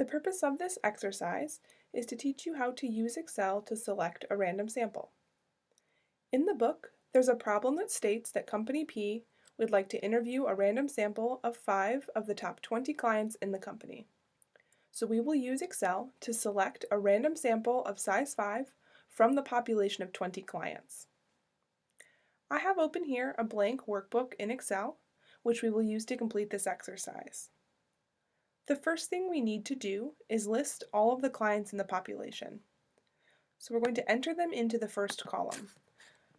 The purpose of this exercise is to teach you how to use Excel to select a random sample. In the book, there's a problem that states that Company P would like to interview a random sample of 5 of the top 20 clients in the company. So we will use Excel to select a random sample of size 5 from the population of 20 clients. I have open here a blank workbook in Excel, which we will use to complete this exercise. The first thing we need to do is list all of the clients in the population. So we're going to enter them into the first column.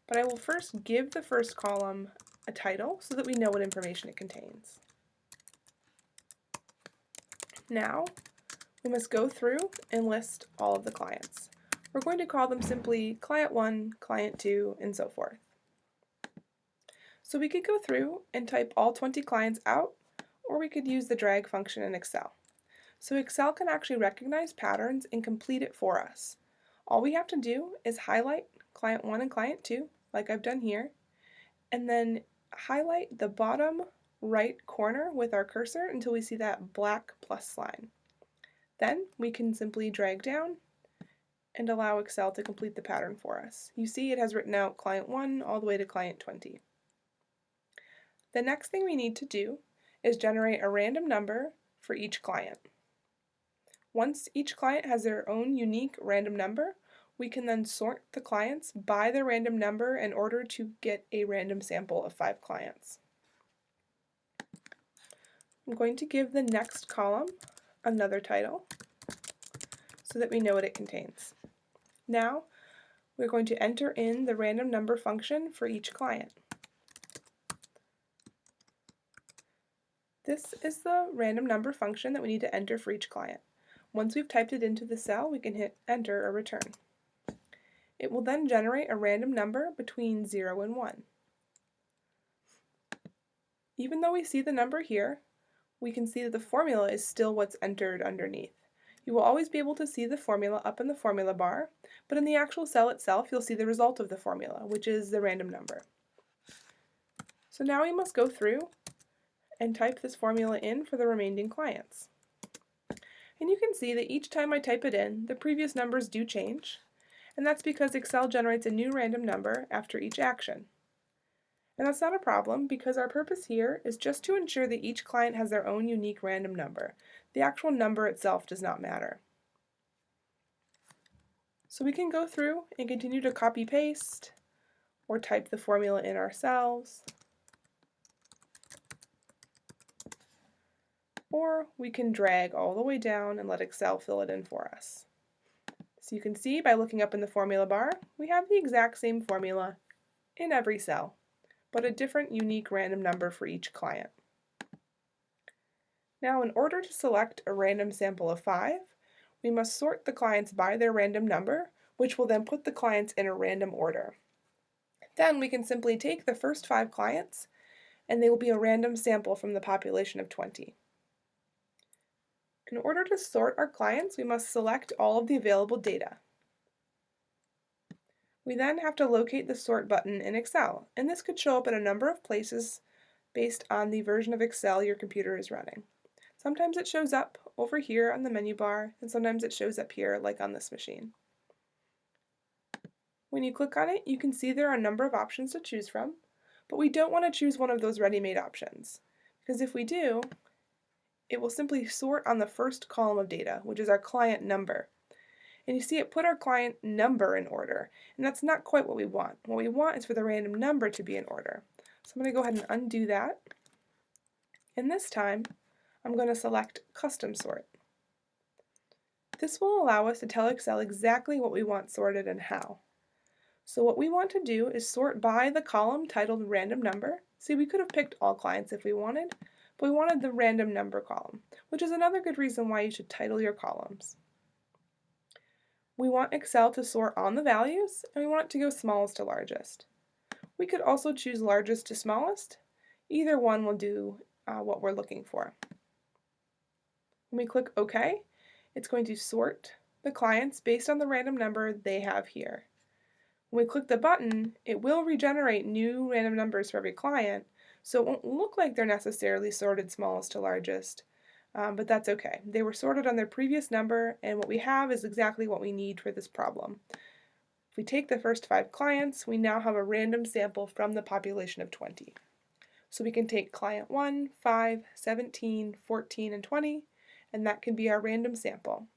But I will first give the first column a title so that we know what information it contains. Now, we must go through and list all of the clients. We're going to call them simply Client 1, Client 2, and so forth. So we could go through and type all 20 clients out, or we could use the drag function in Excel. So Excel can actually recognize patterns and complete it for us. All we have to do is highlight Client 1 and Client 2, like I've done here, and then highlight the bottom right corner with our cursor until we see that black plus sign. Then we can simply drag down and allow Excel to complete the pattern for us. You see it has written out Client 1 all the way to Client 20. The next thing we need to do is generate a random number for each client. Once each client has their own unique random number, we can then sort the clients by their random number in order to get a random sample of 5 clients. I'm going to give the next column another title so that we know what it contains. Now, we're going to enter in the random number function for each client. This is the random number function that we need to enter for each client. Once we've typed it into the cell, we can hit enter or return. It will then generate a random number between 0 and 1. Even though we see the number here, we can see that the formula is still what's entered underneath. You will always be able to see the formula up in the formula bar, but in the actual cell itself you'll see the result of the formula, which is the random number. So now we must go through and type this formula in for the remaining clients. And you can see that each time I type it in, the previous numbers do change, and that's because Excel generates a new random number after each action. And that's not a problem because our purpose here is just to ensure that each client has their own unique random number. The actual number itself does not matter. So we can go through and continue to copy paste or type the formula in ourselves, or we can drag all the way down and let Excel fill it in for us. So you can see by looking up in the formula bar, we have the exact same formula in every cell, but a different unique random number for each client. Now, in order to select a random sample of 5, we must sort the clients by their random number, which will then put the clients in a random order. Then we can simply take the first 5 clients, and they will be a random sample from the population of 20. In order to sort our clients, we must select all of the available data. We then have to locate the sort button in Excel, and this could show up in a number of places based on the version of Excel your computer is running. Sometimes it shows up over here on the menu bar, and sometimes it shows up here like on this machine. When you click on it, you can see there are a number of options to choose from, but we don't want to choose one of those ready-made options, because if we do, it will simply sort on the first column of data, which is our client number. And you see it put our client number in order, and that's not quite what we want. What we want is for the random number to be in order. So I'm going to go ahead and undo that, and this time I'm going to select Custom Sort. This will allow us to tell Excel exactly what we want sorted and how. So what we want to do is sort by the column titled Random Number. See, we could have picked all clients if we wanted, but we wanted the random number column, which is another good reason why you should title your columns. We want Excel to sort on the values, and we want it to go smallest to largest. We could also choose largest to smallest. Either one will do what we're looking for. When we click OK, it's going to sort the clients based on the random number they have here. When we click the button, it will regenerate new random numbers for every client, so it won't look like they're necessarily sorted smallest to largest, but that's okay. They were sorted on their previous number, and what we have is exactly what we need for this problem. If we take the first 5 clients, we now have a random sample from the population of 20. So we can take client 1, 5, 17, 14, and 20, and that can be our random sample.